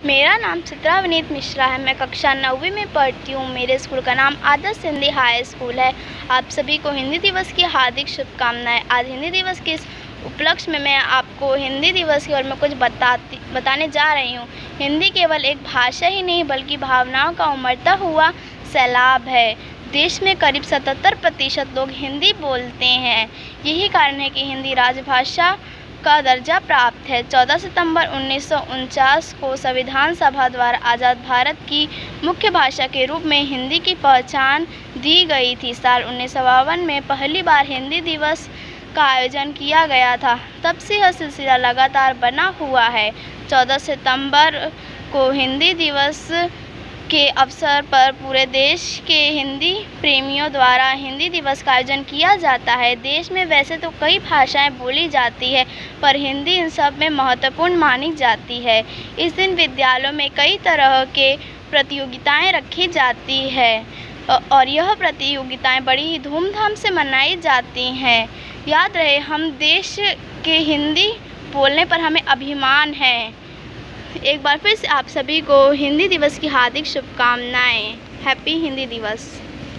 मेरा नाम चित्रा विनीत मिश्रा है। मैं कक्षा 9वीं में पढ़ती हूँ। मेरे स्कूल का नाम आदर्श हिंदी हाई स्कूल है। आप सभी को हिंदी दिवस की हार्दिक शुभकामनाएं। आज हिंदी दिवस के इस उपलक्ष्य में मैं आपको हिंदी दिवस के बारे में कुछ बताने जा रही हूँ। हिंदी केवल एक भाषा ही नहीं बल्कि भावनाओं का उमड़ता हुआ सैलाब है। देश में करीब 77% लोग हिंदी बोलते हैं। यही कारण है कि हिंदी राजभाषा का दर्जा प्राप्त है। 14 सितंबर 1949 को संविधान सभा द्वारा आज़ाद भारत की मुख्य भाषा के रूप में हिंदी की पहचान दी गई थी। साल 1952 में पहली बार हिंदी दिवस का आयोजन किया गया था। तब से यह सिलसिला लगातार बना हुआ है। 14 सितंबर को हिंदी दिवस के अवसर पर पूरे देश के हिंदी प्रेमियों द्वारा हिंदी दिवस का आयोजन किया जाता है। देश में वैसे तो कई भाषाएं बोली जाती है, पर हिंदी इन सब में महत्वपूर्ण मानी जाती है। इस दिन विद्यालयों में कई तरह के प्रतियोगिताएं रखी जाती है और यह प्रतियोगिताएं बड़ी ही धूमधाम से मनाई जाती हैं। याद रहे, हम देश के हिंदी बोलने पर हमें अभिमान है। एक बार फिर से आप सभी को हिंदी दिवस की हार्दिक शुभकामनाएं। हैप्पी हिंदी दिवस।